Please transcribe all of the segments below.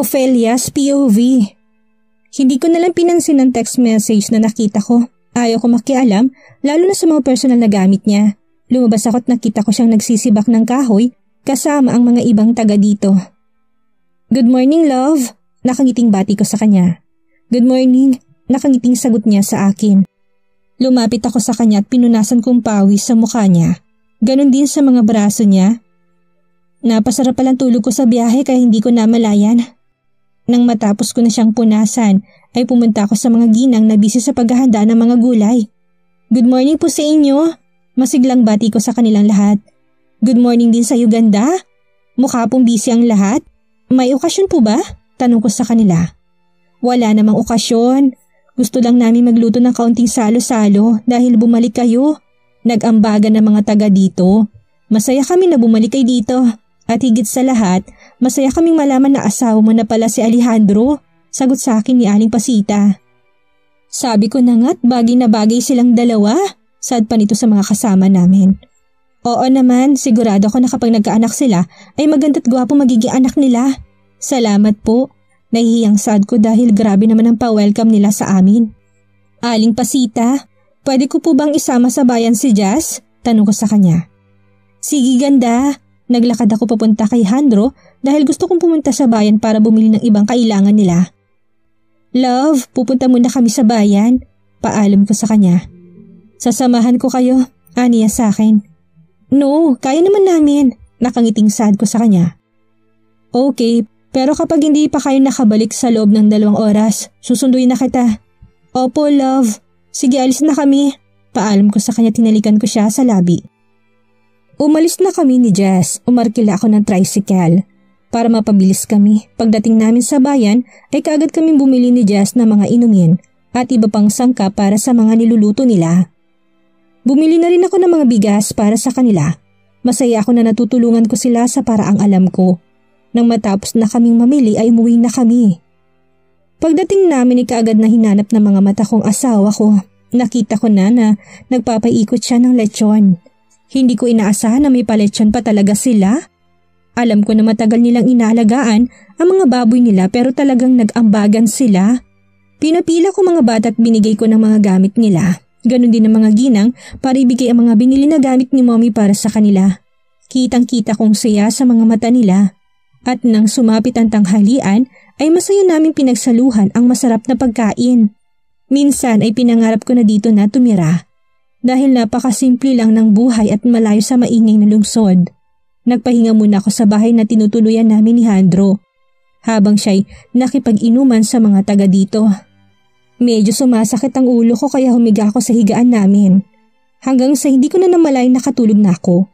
Ophelia's POV. Hindi ko nalang pinansin ang text message na nakita ko. Ayaw ko makialam, lalo na sa mga personal na gamit niya. Lumabas ako at nakita ko siyang nagsisibak ng kahoy kasama ang mga ibang taga dito. Good morning, love. Nakangiting bati ko sa kanya. Good morning. Nakangiting sagot niya sa akin. Lumapit ako sa kanya at pinunasan kong pawis sa mukha niya. Ganon din sa mga braso niya. Napasarap palang tulog ko sa biyahe kaya hindi ko namalayan. Nang matapos ko na siyang punasan, ay pumunta ako sa mga ginang na busy sa paghahanda ng mga gulay. Good morning po sa inyo. Masiglang bati ko sa kanilang lahat. Good morning din sa iyo, ganda. Mukha pong busy ang lahat. May okasyon po ba? Tanong ko sa kanila. Wala namang okasyon. Gusto lang namin magluto ng kaunting salo-salo dahil bumalik kayo. Nag-ambagan ng mga taga dito. Masaya kami na bumalik kayo dito. At higit sa lahat, masaya kaming malaman na asawa mo na pala si Alejandro. Sagot sa akin ni Aling Pasita. Sabi ko na nga't bagay na bagay silang dalawa. Sad pa nito sa mga kasama namin. Oo naman, sigurado ako na kapag nagkaanak sila ay maganda't gwapo magiging anak nila. Salamat po. Nahihiyang sad ko dahil grabe naman ang pa-welcome nila sa amin. Aling Pasita, pwede ko po bang isama sa bayan si Jazz? Tanong ko sa kanya. Sige, ganda. Naglakad ako papunta kay Handro dahil gusto kong pumunta sa bayan para bumili ng ibang kailangan nila. Love, pupunta muna kami sa bayan. Paalam ko sa kanya. Sasamahan ko kayo, aniya sa akin. No, kaya naman namin. Nakangiting sad ko sa kanya. Okay, pero kapag hindi pa kayo nakabalik sa loob ng 2 oras, susunduin na kita. Opo, love. Sige, alis na kami. Paalam ko sa kanya, tinalikan ko siya sa labi. Umalis na kami ni Jazz. Umarkila ako ng tricycle. Para mapabilis kami, pagdating namin sa bayan ay kaagad kaming bumili ni Jazz ng mga inumin at iba pang sangka para sa mga niluluto nila. Bumili na rin ako ng mga bigas para sa kanila. Masaya ako na natutulungan ko sila sa paraang alam ko. Nang matapos na kaming mamili ay umuwi na kami. Pagdating namin ay kaagad na hinanap ng mga mata kong asawa ko. Nakita ko na nagpapaikot siya ng lechon. Hindi ko inaasahan na may paletsyon pa talaga sila. Alam ko na matagal nilang inaalagaan ang mga baboy nila pero talagang nag-ambagan sila. Pinapila ko mga bata at binigay ko ng mga gamit nila. Ganon din ang mga ginang para ibigay ang mga binili na gamit ni mommy para sa kanila. Kitang-kita kong saya sa mga mata nila. At nang sumapit ang tanghalian ay masaya naming pinagsaluhan ang masarap na pagkain. Minsan ay pinangarap ko na dito na tumira. Dahil napakasimple lang ng buhay at malayo sa maingay na lungsod. Nagpahinga muna ako sa bahay na tinutuluyan namin ni Handro. Habang siya'y nakipag-inuman sa mga taga dito. Medyo sumasakit ang ulo ko kaya humiga ako sa higaan namin. Hanggang sa hindi ko na namalay nakatulog na ako.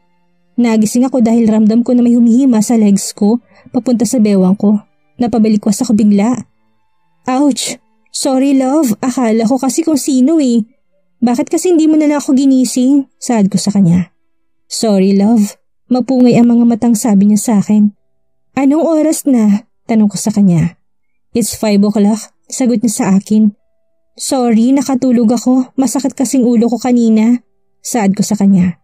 Nagising ako dahil ramdam ko na may humihima sa legs ko papunta sa bewang ko. Napabalikwas ako bigla. Ouch! Sorry love, akala ko kasi kung sino eh. Bakit kasi hindi mo na lang ako ginising? Sad ko sa kanya. Sorry love, mapungay ang mga matang sabi niya sa akin. Anong oras na? Tanong ko sa kanya. It's 5 o'clock, sagot niya sa akin. Sorry, nakatulog ako, masakit kasing ulo ko kanina. Sad ko sa kanya.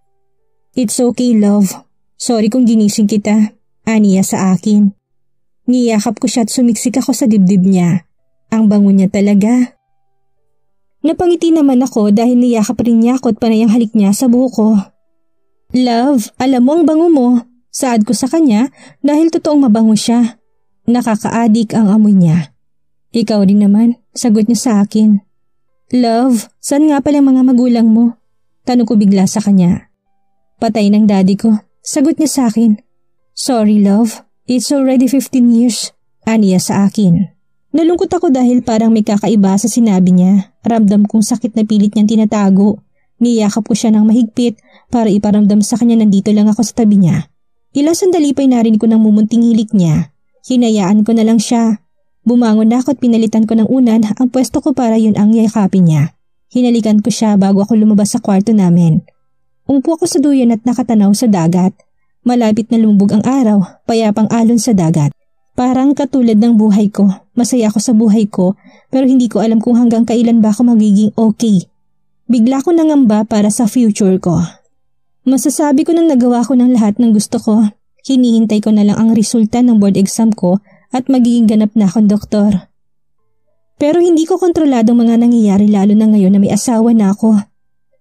It's okay love, sorry kung ginising kita, aniya sa akin. Niyakap ko siya at sumiksik ako sa dibdib niya. Ang bango niya talaga. Napangiti naman ako dahil niyakap rin niya ako at panay ang halik niya sa buhok ko. Love, alam mo ang bango mo. Saad ko sa kanya dahil totoong mabango siya. Nakakaadik ang amoy niya. Ikaw rin naman, sagot niya sa akin. Love, saan nga pala mga magulang mo? Tanong ko bigla sa kanya. Patay ng daddy ko, sagot niya sa akin. Sorry love, it's already 15 years, aniya sa akin. Nalungkot ako dahil parang may kakaiba sa sinabi niya. Ramdam kong sakit na pilit niyang tinatago. Niyakap ko siya ng mahigpit para iparamdam sa kanya nandito lang ako sa tabi niya. Ilang sandali pa'y narinig ko ng mumunting hilik niya. Hinayaan ko na lang siya. Bumangon na ako at pinalitan ko ng unan ang pwesto ko para yun ang yakapin niya. Hinalikan ko siya bago ako lumabas sa kwarto namin. Umupo ako sa duyan at nakatanaw sa dagat. Malapit na lumubog ang araw, payapang alon sa dagat. Parang katulad ng buhay ko. Masaya ako sa buhay ko pero hindi ko alam kung hanggang kailan ba ako magiging okay. Bigla ko nangamba para sa future ko. Masasabi ko nang nagawa ko ng lahat ng gusto ko. Hinihintay ko na lang ang resulta ng board exam ko at magiging ganap na akong doktor. Pero hindi ko kontrolado ang mga nangyayari lalo na ngayon na may asawa na ako.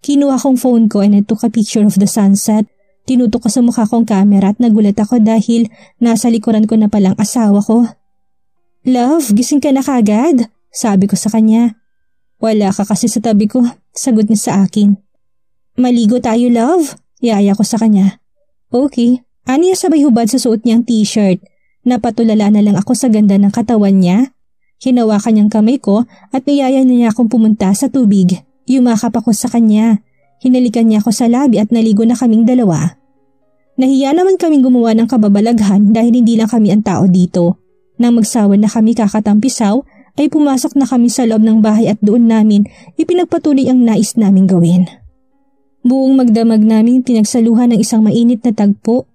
Kinuha kong phone ko and I took a picture of the sunset. Tinutok ko sa mukha kong camera at nagulat ako dahil nasa likuran ko na palang asawa ko. Love, gising ka na kagad? Sabi ko sa kanya. Wala ka kasi sa tabi ko, sagot niya sa akin. Maligo tayo, love? Yaya ko sa kanya. Okay. Aniya sabay hubad sa suot niyang t-shirt. Napatulala na lang ako sa ganda ng katawan niya. Hinawakan niyang kamay ko at niyaya niya akong pumunta sa tubig. Yumakap ako sa kanya. Hinalikan niya ako sa labi at naligo na kaming dalawa. Nahiya naman kaming gumawa ng kababalaghan dahil hindi lang kami ang tao dito. Nang magsawa na kami kakatampisaw, ay pumasok na kami sa loob ng bahay at doon namin ipinagpatuloy ang nais naming gawin. Buong magdamag namin pinagsaluhan ng isang mainit na tagpo.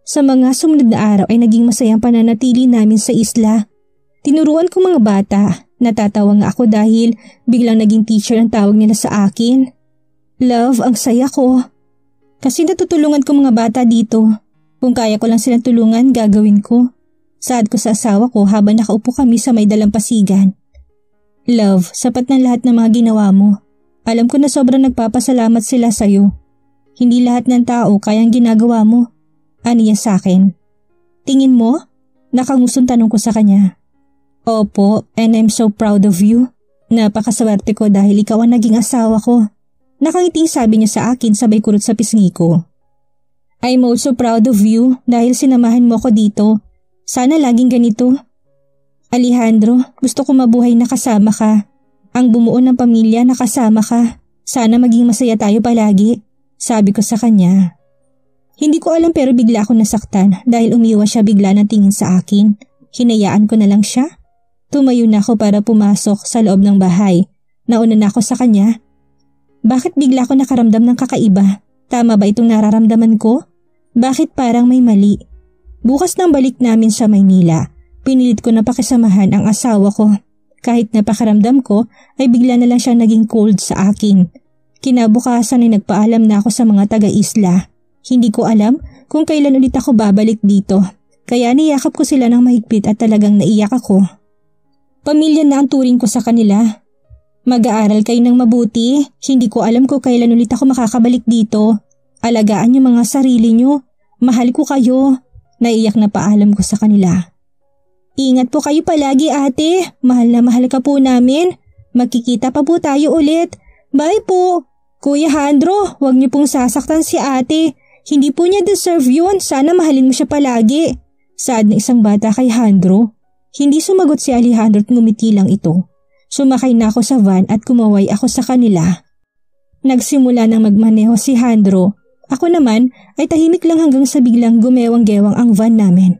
Sa mga sumunod na araw ay naging masayang pananatili namin sa isla. Tinuruan ko mga bata, natatawa nga ako dahil biglang naging teacher ang tawag nila sa akin. Love, ang saya ko. Kasi natutulungan ko mga bata dito. Kung kaya ko lang silang tulungan, gagawin ko. Saad ko sa asawa ko habang nakaupo kami sa may dalampasigan. Love, sapat na lahat ng mga ginawa mo. Alam ko na sobrang nagpapasalamat sila sa'yo. Hindi lahat ng tao kayang ginagawa mo. Aniya sa akin. Tingin mo? Nakangusong tanong ko sa kanya. Opo, and I'm so proud of you. Napakaswerte ko dahil ikaw ang naging asawa ko. Nakangiting sabi niya sa akin sabay kurot sa pisngi ko. I'm also proud of you dahil sinamahan mo ko dito. Sana laging ganito. Alejandro, gusto ko mabuhay na kasama ka. Ang bumuo ng pamilya na kasama ka. Sana maging masaya tayo palagi. Sabi ko sa kanya. Hindi ko alam pero bigla ako nasaktan dahil umiwas siya bigla ng tingin sa akin. Hinayaan ko na lang siya. Tumayo na ako para pumasok sa loob ng bahay. Nauna na ako sa kanya. Bakit bigla ako nakaramdam ng kakaiba? Tama ba itong nararamdaman ko? Bakit parang may mali? Bukas ng balik namin sa Maynila, pinilit ko na pakisamahan ang asawa ko. Kahit napakaramdam ko ay bigla na lang siya naging cold sa akin. Kinabukasan ay nagpaalam na ako sa mga taga-isla. Hindi ko alam kung kailan ulit ako babalik dito. Kaya niyakap ko sila ng mahigpit at talagang naiyak ako. Pamilya na ang turing ko sa kanila. Mag-aaral kayo ng mabuti. Hindi ko alam kung kailan ulit ako makakabalik dito. Alagaan niyo mga sarili niyo. Mahal ko kayo. Naiyak na paalam ko sa kanila. Ingat po kayo palagi ate. Mahal na mahal ka po namin. Magkikita pa po tayo ulit. Bye po. Kuya Handro, huwag niyo pong sasaktan si ate. Hindi po niya deserve yun. Sana mahalin mo siya palagi. Saad ng isang bata kay Handro. Hindi sumagot si Alejandro at ngumiti lang ito. Sumakay na ako sa van at kumaway ako sa kanila. Nagsimula nang magmaneho si Handro. Ako naman ay tahimik lang hanggang sa biglang gumewang-gewang ang van namin.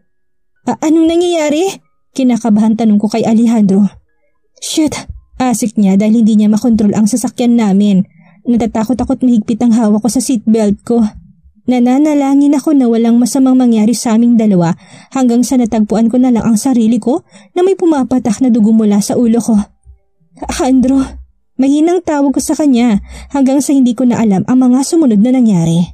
Anong nangyayari? Kinakabahan tanong ko kay Alejandro. Shit! Asik niya dahil hindi niya makontrol ang sasakyan namin. Natatakot ako't mahigpit ang hawak ko sa seatbelt ko. Nananalangin ako na walang masamang mangyari sa aming dalawa hanggang sa natagpuan ko na lang ang sarili ko na may pumapatak na dugo mula sa ulo ko. Alejandro, mahinang tawag ko sa kanya hanggang sa hindi ko na alam ang mga sumunod na nangyari.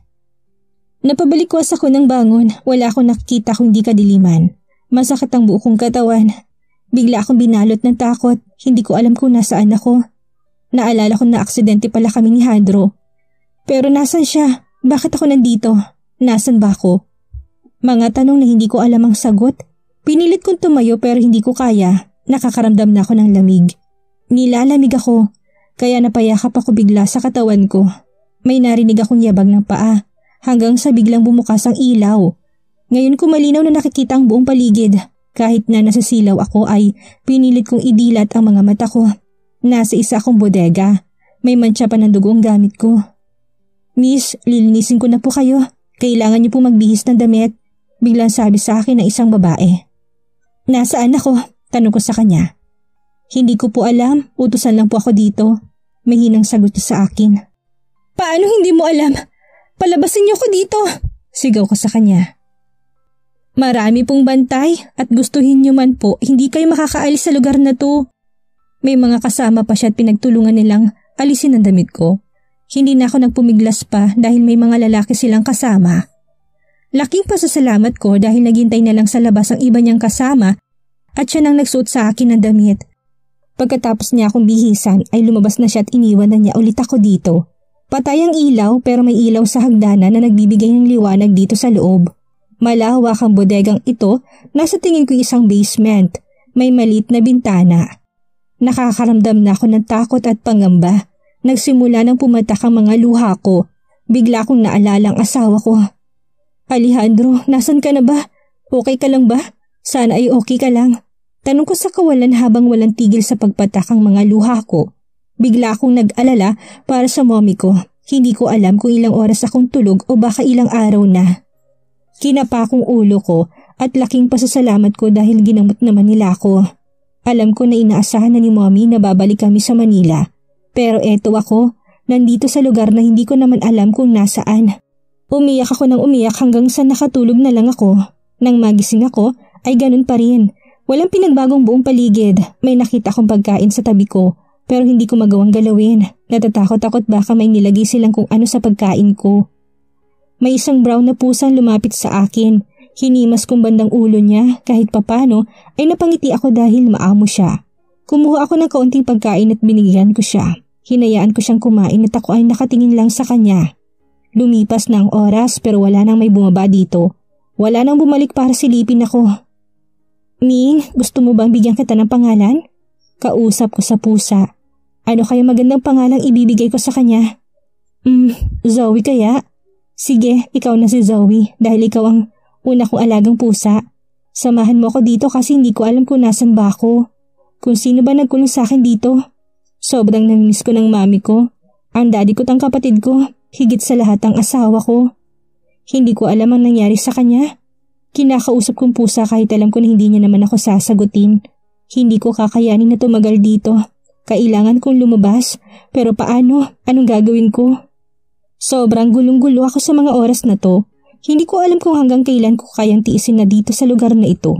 Napabalikwas ako ng bangon, wala akong nakikita kundi kadiliman. Masakit ang buo kong katawan. Bigla akong binalot ng takot, hindi ko alam kung nasaan ako. Naalala ko na aksidente pala kami ni Handro. Pero nasan siya? Bakit ako nandito? Nasan ba ako? Mga tanong na hindi ko alam ang sagot. Pinilit kong tumayo pero hindi ko kaya. Nakakaramdam na ako ng lamig. Nilalamig ako, kaya napayakap ako bigla sa katawan ko. May narinig akong yabag ng paa. Hanggang sa biglang bumukas ang ilaw. Ngayon ko malinaw na nakikita ang buong paligid. Kahit na nasisilaw ako ay pinilit kong idilat ang mga mata ko. Nasa isa akong bodega. May mantsa pa ng dugo ang gamit ko. Miss, lilinisin ko na po kayo. Kailangan niyo po magbihis ng damit. Biglang sabi sa akin ng isang babae. Nasaan ako? Tanong ko sa kanya. Hindi ko po alam. Utusan lang po ako dito. Mahinang sagot niya sa akin. Paano hindi mo alam? Palabasin niyo ko dito. Sigaw ko sa kanya. Marami pong bantay at gustuhin niyo man po, hindi kayo makakaalis sa lugar na to. May mga kasama pa siya at pinagtulungan nilang alisin ang damit ko. Hindi na ako nagpumiglas pa dahil may mga lalaki silang kasama. Laking pasasalamat ko dahil naghintay na lang sa labas ang iba niyang kasama at siya nang nagsuot sa akin ng damit. Pagkatapos niya akong bihisan ay lumabas na siya at iniwan na niya ulit ako dito. Patay ang ilaw pero may ilaw sa hagdanan na nagbibigay ng liwanag dito sa loob. Malawak ang bodegang ito, nasa tingin ko isang basement. May maliit na bintana. Nakakaramdam na ako ng takot at pangamba. Nagsimula nang pumatak ang mga luha ko. Bigla kong naalala ang asawa ko. Alejandro, nasan ka na ba? Okay ka lang ba? Sana ay okay ka lang. Tanong ko sa kawalan habang walang tigil sa pagpatak ang mga luha ko. Bigla akong nag-alala para sa mommy ko. Hindi ko alam kung ilang oras akong tulog o baka ilang araw na. Kinapa kong ulo ko at laking pasasalamat ko dahil ginamot naman nila ako. Alam ko na inaasahan na ni mommy na babalik kami sa Manila. Pero eto ako, nandito sa lugar na hindi ko naman alam kung nasaan. Umiyak ako ng umiyak hanggang sa nakatulog na lang ako. Nang magising ako ay ganun pa rin. Walang pinagbagong buong paligid. May nakita akong pagkain sa tabi ko pero hindi ko magawang galawin. Natatakot baka may nilagay silang kung ano sa pagkain ko. May isang brown na pusang lumapit sa akin. Hinimas kong bandang ulo niya kahit papano ay napangiti ako dahil maamo siya. Kumuha ako ng kaunting pagkain at binigyan ko siya. Hinayaan ko siyang kumain at ako ay nakatingin lang sa kanya. Lumipas na ang oras pero wala nang may bumaba dito. Wala nang bumalik para silipin ako. Ming, gusto mo bang bigyan kita ng pangalan? Kausap ko sa pusa. Ano kaya magandang pangalang ibibigay ko sa kanya? Zoe kaya? Sige, ikaw na si Zoe dahil ikaw ang una kong alagang pusa. Samahan mo ako dito kasi hindi ko alam kung nasan ba ako. Kung sino ba nagkulong sa akin dito. Sobrang namiss ko ng mami ko, ang daddy ko at ang kapatid ko, higit sa lahat ang asawa ko. Hindi ko alam ang nangyari sa kanya. Kinakausap kong pusa kahit alam ko na hindi niya naman ako sasagutin. Hindi ko kakayanin na tumagal dito. Kailangan kong lumabas, pero paano? Anong gagawin ko? Sobrang gulong-gulo ako sa mga oras na to. Hindi ko alam kung hanggang kailan ko kayang tiisin na dito sa lugar na ito.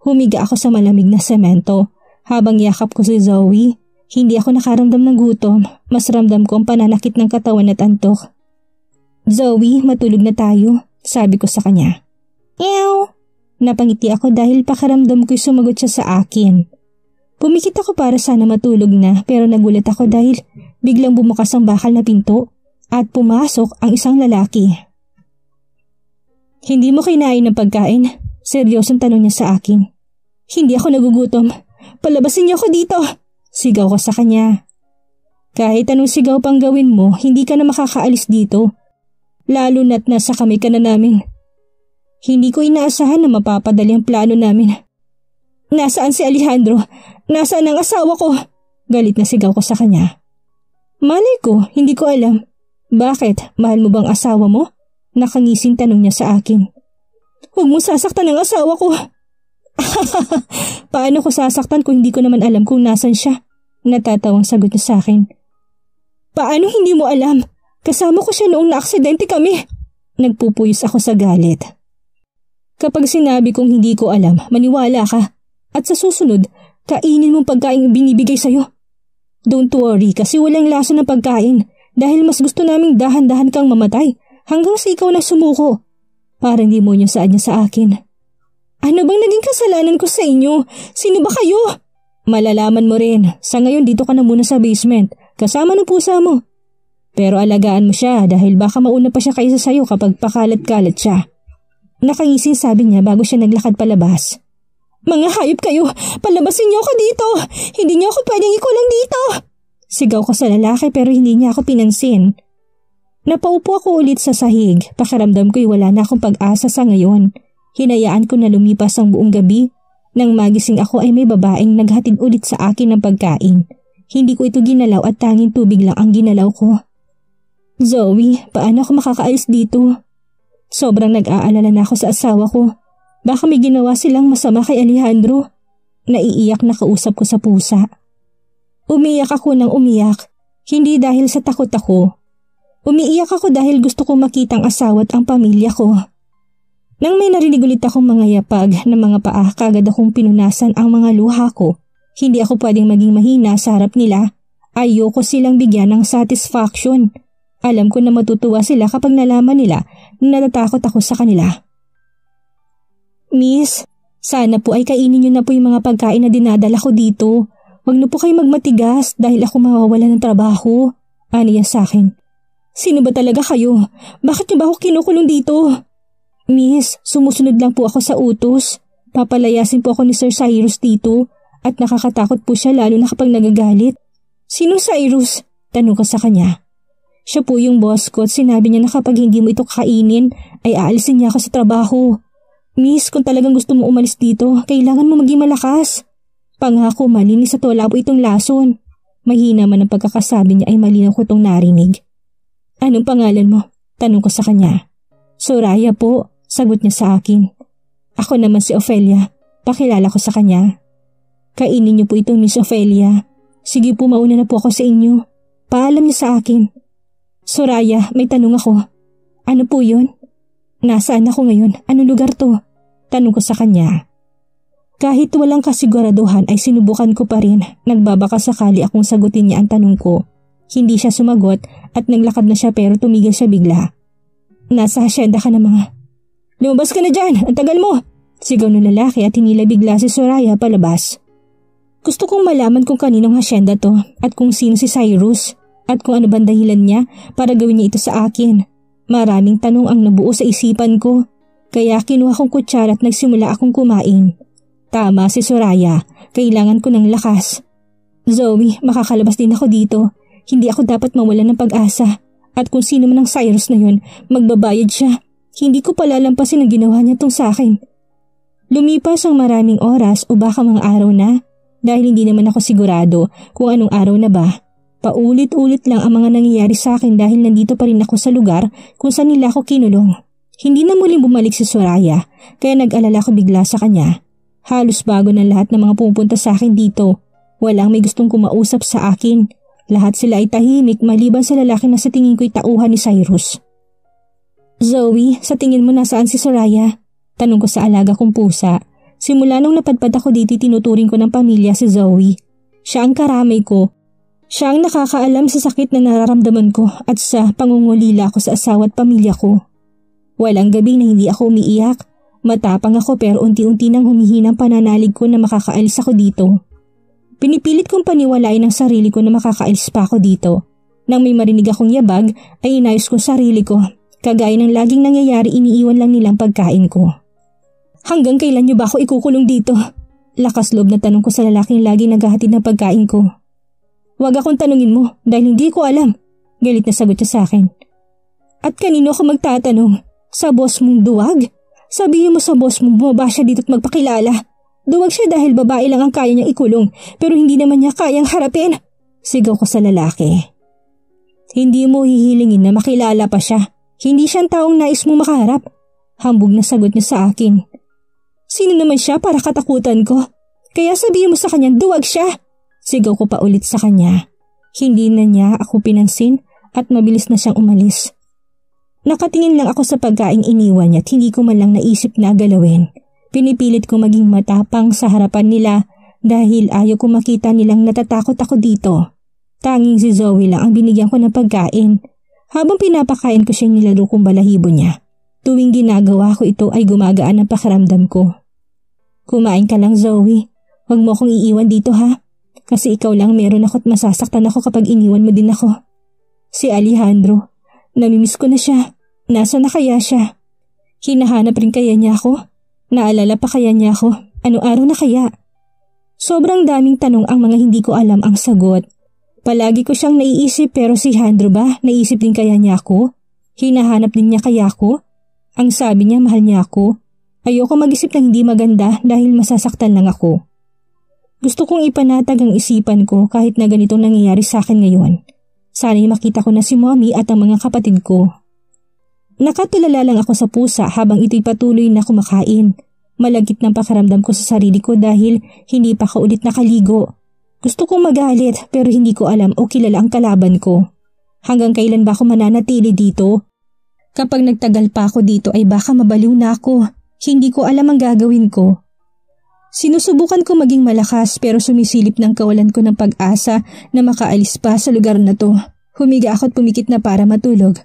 Humiga ako sa malamig na semento. Habang yakap ko si Zoe, hindi ako nakaramdam ng gutom. Mas ramdam ko ang pananakit ng katawan at antok. Zoe, matulog na tayo, sabi ko sa kanya. Ew! Napangiti ako dahil pakaramdam ko'y sumagot siya sa akin. Pumikit ako para sana matulog na pero nagulat ako dahil biglang bumukas ang bakal na pinto at pumasok ang isang lalaki. Hindi mo kinain ng pagkain? Seryosong tanong niya sa akin. Hindi ako nagugutom. Palabasin niyo ako dito! Sigaw ko sa kanya. Kahit anong sigaw pang gawin mo, hindi ka na makakaalis dito. Lalo na't nasa kamay ka na namin. Hindi ko inaasahan na mapapadali ang plano namin. Nasaan si Alejandro? Nasaan ang asawa ko? Galit na sigaw ko sa kanya. Malay ko, hindi ko alam. Bakit? Mahal mo bang asawa mo? Nakangising tanong niya sa akin. Huwag mo sasaktan ang asawa ko. Paano ko sasaktan kung hindi ko naman alam kung nasan siya? Natatawang sagot niya sa akin. Paano hindi mo alam? Kasama ko siya noong naaksidente kami. Nagpupuyos ako sa galit. Kapag sinabi kong hindi ko alam, maniwala ka. At sa susunod, kainin mong pagkain binibigay sa'yo. Don't worry kasi walang lasa ng pagkain dahil mas gusto naming dahan-dahan kang mamatay hanggang sa ikaw na sumuko. Parang demonyo saan niya sa akin. Ano bang naging kasalanan ko sa inyo? Sino ba kayo? Malalaman mo rin. Sa ngayon dito ka na muna sa basement kasama ng pusa mo. Pero alagaan mo siya dahil baka mauna pa siya kaysa sa'yo kapag pakalat-kalat siya. Nakangising sabi niya bago siya naglakad palabas. Mga hayop kayo! Palabasin niyo ako dito! Hindi niyo ako pwedeng ikulang dito! Sigaw ko sa lalaki pero hindi niya ako pinansin. Napaupo ako ulit sa sahig. Pakiramdam ko'y wala na akong pag-asa sa ngayon. Hinayaan ko na lumipas ang buong gabi. Nang magising ako ay may babaeng naghatid ulit sa akin ng pagkain. Hindi ko ito ginalaw at tanging tubig lang ang ginalaw ko. Zoe, paano ako makakaalis dito? Sobrang nag-aalala na ako sa asawa ko. Baka may ginawa silang masama kay Alejandro. Naiiyak na kausap ko sa pusa. Umiyak ako ng umiyak. Hindi dahil sa takot ako. Umiiyak ako dahil gusto kong makita ang asawa at ang pamilya ko. Nang may narinig ulit akong mga yapag ng mga paa, kagad akong pinunasan ang mga luha ko. Hindi ako pwedeng maging mahina sa harap nila. Ayoko silang bigyan ng satisfaction. Alam ko na matutuwa sila kapag nalaman nila na natatakot ako sa kanila. Miss, Sana po ay kainin niyo na po yung mga pagkain na dinadala ko dito. Huwag na po kayo magmatigas dahil ako mawawala ng trabaho. Aniya sa akin. Sino ba talaga kayo? Bakit niyo ba ako kinukulong dito? Miss, sumusunod lang po ako sa utos. Papalayasin po ako ni Sir Cyrus dito at nakakatakot po siya lalo na kapag nagagalit. Sino Cyrus? Tanong ko sa kanya. Siya po yung boss ko at sinabi niya na kapag hindi mo ito kakainin ay aalisin niya ako sa trabaho. Miss, kung talagang gusto mo umalis dito, kailangan mo maging malakas. Pangako, malinis at wala po itong lason. Mahina man ang pagkakasabi niya ay malinaw ko itong narinig. Anong pangalan mo? Tanong ko sa kanya. Soraya po, sagot niya sa akin. Ako naman si Ophelia. Pakilala ko sa kanya. Kainin niyo po itong Miss Ophelia. Sige po, mauna na po ako sa inyo. Paalam niyo sa akin. Soraya, may tanong ako. Ano po yun? Nasaan ako ngayon? Anong lugar to? Tanong ko sa kanya. Kahit walang kasiguraduhan ay sinubukan ko pa rin. Nagbabaka sakali akong sagutin niya ang tanong ko. Hindi siya sumagot at naglakad na siya pero tumigil siya bigla. Nasa hasyenda ka na mga. Lumabas ka na dyan! Ang tagal mo! Sigaw ng lalaki at hinila bigla si Soraya palabas. Gusto kong malaman kung kaninong hasyenda to at kung sino si Cyrus at kung ano bang dahilan niya para gawin niya ito sa akin. Maraming tanong ang nabuo sa isipan ko. Kaya kinuha kong kutsara at nagsimula akong kumain. Tama si Soraya, kailangan ko ng lakas. Zoe, makakalabas din ako dito. Hindi ako dapat mawalan ng pag-asa. At kung sino man ang Cyrus na yun, magbabayad siya. Hindi ko palalampasin ang ginawa niya tong sa akin. Lumipas ang maraming oras o baka mga araw na dahil hindi naman ako sigurado kung anong araw na ba. Paulit-ulit lang ang mga nangyayari sa akin dahil nandito pa rin ako sa lugar kung saan nila ako kinulong. Hindi na muling bumalik si Soraya kaya nag-alala ko bigla sa kanya. Halos bago ng lahat ng mga pupunta sa akin dito. Walang may gustong kumausap sa akin. Lahat sila ay tahimik maliban sa lalaki na sa tingin ko'y tauhan ni Cyrus. Zoe, sa tingin mo nasaan si Soraya? Tanong ko sa alaga kong pusa. Simula nung napadpad ako dito tinuturing ko ng pamilya si Zoe. Siya ang karamay ko. Siya ang nakakaalam sa sakit na nararamdaman ko at sa pangungulila ko sa asawa at pamilya ko. Walang gabi na hindi ako umiiyak. Matapang ako pero unti-unti nang humihinang pananalig ko na makakaalis ako dito. Pinipilit kong paniwalain ang sarili ko na makakaalis pa ako dito. Nang may marinig akong yabag ay inayos ko sarili ko. Kagaya ng laging nangyayari iniiwan lang nilang pagkain ko. Hanggang kailan niyo ba ako ikukulong dito? Lakas loob na tanong ko sa lalaking laging naghahatid ng pagkain ko. Huwag akong tanungin mo dahil hindi ko alam. Galit na sagot niya sa akin. At kanino ako magtatanong? Sa boss mong duwag? Sabihin mo sa boss mo bumaba siya dito at magpakilala. Duwag siya dahil babae lang ang kaya niyang ikulong pero hindi naman niya kayang harapin. Sigaw ko sa lalaki. Hindi mo hihilingin na makilala pa siya. Hindi siyang taong nais mong makaharap. Hambog na sagot niya sa akin. Sino naman siya para katakutan ko? Kaya sabihin mo sa kanya duwag siya. Sigaw ko pa ulit sa kanya. Hindi na niya ako pinansin at mabilis na siyang umalis. Nakatingin lang ako sa pagkaing iniwan niya at hindi ko man lang naisip na galawin. Pinipilit ko maging matapang sa harapan nila dahil ayaw ko makita nilang natatakot ako dito. Tanging si Zoe lang ang binigyan ko ng pagkain. Habang pinapakain ko siya nilaro kong balahibo niya. Tuwing ginagawa ko ito ay gumagaan ang pakiramdam ko. Kumain ka lang Zoe. Huwag mo akong iiwan dito ha. Kasi ikaw lang meron ako at masasaktan ako kapag iniwan mo din ako. Si Alejandro. Namimiss ko na siya. Nasaan na kaya siya? Hinahanap rin kaya niya ako? Naalala pa kaya niya ako? Anong araw na kaya? Sobrang daming tanong ang mga hindi ko alam ang sagot. Palagi ko siyang naiisip pero si Alejandro ba? Naisip din kaya niya ako? Hinahanap din niya kaya ako? Ang sabi niya mahal niya ako? Ayoko mag-isip ng hindi maganda dahil masasaktan lang ako. Gusto kong ipanatag ang isipan ko kahit na ganitong nangyayari sa akin ngayon. Sana'y makita ko na si Mommy at ang mga kapatid ko. Nakatulala lang ako sa pusa habang ito'y patuloy na kumakain. Malagkit ng pakiramdam ko sa sarili ko dahil hindi pa ako ulit nakaligo. Gusto kong magalit pero hindi ko alam o kilala ang kalaban ko. Hanggang kailan ba ako mananatili dito? Kapag nagtagal pa ako dito ay baka mabaliw na ako. Hindi ko alam ang gagawin ko. Sinusubukan ko maging malakas pero sumisilip ng kawalan ko ng pag-asa na makaalis pa sa lugar na to. Humiga ako at pumikit na para matulog.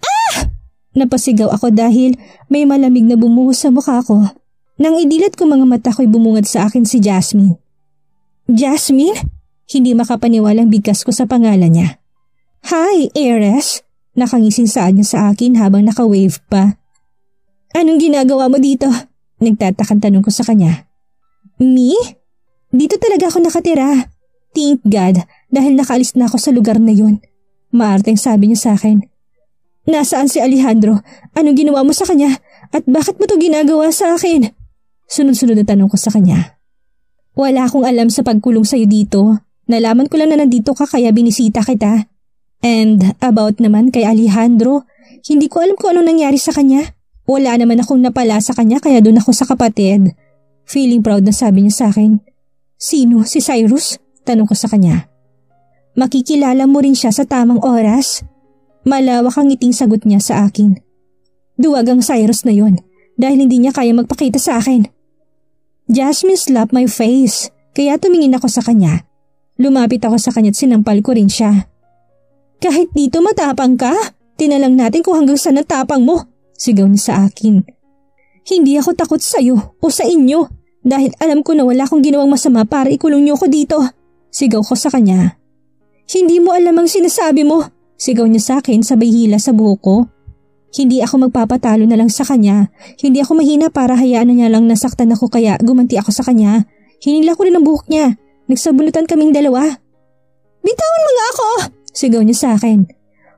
Ah! Napasigaw ako dahil may malamig na bumuhos sa mukha ko. Nang idilat ko mga mata ko'y bumungad sa akin si Jasmine. Jasmine? Hindi makapaniwalang bigkas ko sa pangalan niya. Hi, Heiress! Nakangising saad niya sa akin habang naka-wave pa. Anong ginagawa mo dito? Nagtatakang tanong ko sa kanya. Me? Dito talaga ako nakatira. Thank God dahil nakaalis na ako sa lugar na yun. Maarteng sabi niya sa akin. Nasaan si Alejandro? Anong ginawa mo sa kanya? At bakit mo to ginagawa sa akin? Sunod-sunod na tanong ko sa kanya. Wala akong alam sa pagkulong sa'yo dito. Nalaman ko lang na nandito ka kaya binisita kita. And about naman kay Alejandro, hindi ko alam kung anong nangyari sa kanya. Wala naman akong napala sa kanya kaya doon ako sa kapatid. Feeling proud na sabi niya sa akin. Sino? Si Cyrus? Tanong ko sa kanya. Makikilala mo rin siya sa tamang oras? Malawak ang ngiting sagot niya sa akin. Duwag ang Cyrus na yon dahil hindi niya kaya magpakita sa akin. Jasmine slapped my face kaya tumingin ako sa kanya. Lumapit ako sa kanya at sinampal ko rin siya. Kahit dito matapang ka, tinalang natin kung hanggang saan natapang mo, sigaw niya sa akin. Hindi ako takot sa iyo o sa inyo dahil alam ko na wala akong ginawang masama para ikulong niyo ko dito, sigaw ko sa kanya. Hindi mo alam ang sinasabi mo, sigaw niya sa akin sabay hila sa buhok ko. Hindi ako magpapatalo na lang sa kanya. Hindi ako mahina para hayaan na niya lang nasaktan ako kaya gumanti ako sa kanya. Hinila ko rin ang buhok niya. Nagsabunutan kaming dalawa. Bitawan mo nga ako! Sigaw niya sa akin.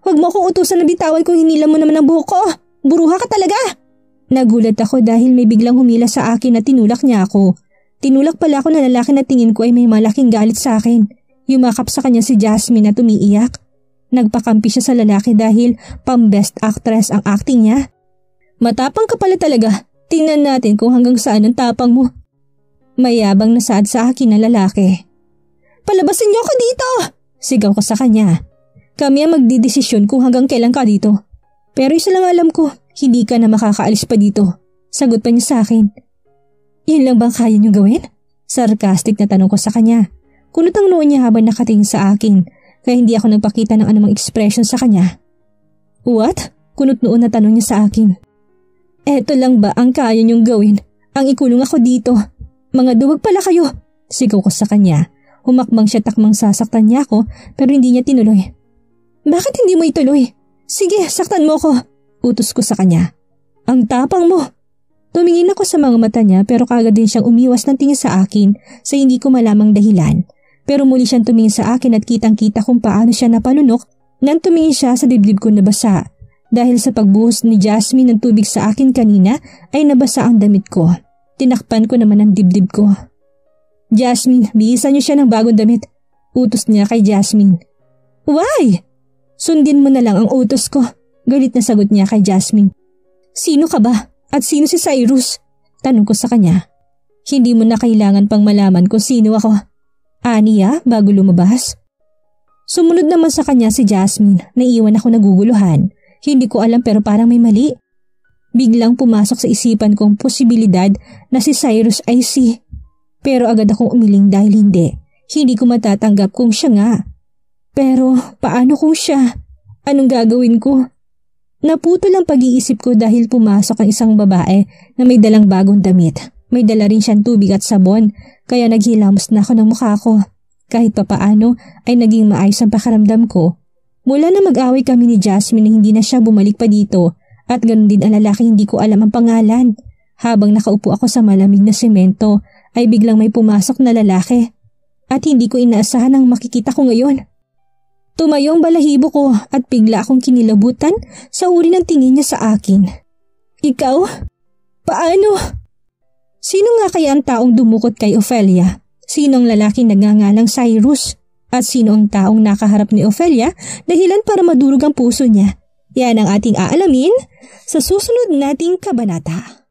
Huwag mo akong utusan na bitawan kung hinila mo naman ang buhok ko. Buruha ka talaga! Nagulat ako dahil may biglang humila sa akin at tinulak niya ako. Tinulak pala ako na lalaki na tingin ko ay may malaking galit sa akin. Yumakap sa kanya si Jasmine at umiiyak. Nagpakampi siya sa lalaki dahil pang-best actress ang acting niya. Matapang ka pala talaga. Tingnan natin kung hanggang saan ang tapang mo. Mayabang na saad sa akin na lalaki. Palabasin niyo ako dito! Sigaw ko sa kanya. Kami ang magdidesisyon kung hanggang kailan ka dito. Pero isa lang alam ko, hindi ka na makakaalis pa dito. Sagot pa niya sa akin. Yan lang bang kaya niyong gawin? Sarcastic na tanong ko sa kanya. Kunot ang noo niya habang nakatingin sa akin. Kaya hindi ako nagpakita ng anumang expression sa kanya. What? Kunot noon na tanong niya sa akin. Eto lang ba ang kaya niyong gawin? Ang ikulong ako dito. Mga duwag pala kayo. Sigaw ko sa kanya. Humakbang siya takmang sasaktan niya ako pero hindi niya tinuloy. Bakit hindi mo ituloy? Sige, saktan mo ko. Utos ko sa kanya. Ang tapang mo. Tumingin ako sa mga mata niya pero kagad din siyang umiwas ng tingin sa akin sa hindi ko malamang dahilan. Pero muli siyang tumingin sa akin at kitang-kita kung paano siya napalunok nang tumingin siya sa dibdib ko na basa. Dahil sa pagbuhos ni Jasmine ng tubig sa akin kanina ay nabasa ang damit ko. Tinakpan ko naman ang dibdib ko. Jasmine, bihisan niyo siya ng bagong damit. Utos niya kay Jasmine. Why? Sundin mo na lang ang utos ko. Galit na sagot niya kay Jasmine. Sino ka ba? At sino si Cyrus? Tanong ko sa kanya. Hindi mo na kailangan pang malaman kung sino ako. Aniya bago lumabas. Sumunod naman sa kanya si Jasmine. Naiiwan ako naguguluhan. Hindi ko alam pero parang may mali. Biglang pumasok sa isipan ko ang posibilidad na si Cyrus ay si. Pero agad akong umiling dahil hindi. Hindi ko matatanggap kung siya nga. Pero paano kung siya? Anong gagawin ko? Naputol ang pag-iisip ko dahil pumasok ang isang babae na may dalang bagong damit. May dala rin siyang tubig at sabon kaya naghilamos na ako ng mukha ko. Kahit papaano ay naging maayos ang pakiramdam ko. Mula na mag-away kami ni Jasmine na hindi na siya bumalik pa dito at ganoon din ang lalaki hindi ko alam ang pangalan. Habang nakaupo ako sa malamig na semento ay biglang may pumasok na lalaki at hindi ko inaasahan ang makikita ko ngayon. Tumayo ang balahibo ko at bigla akong kinilabutan sa uri ng tingin niya sa akin. Ikaw? Paano? Sino nga kaya ang taong dumukot kay Ophelia? Sino ang lalaking nagngangalang Cyrus? At sino ang taong nakaharap ni Ophelia dahilan para madurog ang puso niya? Yan ang ating aalamin sa susunod nating kabanata.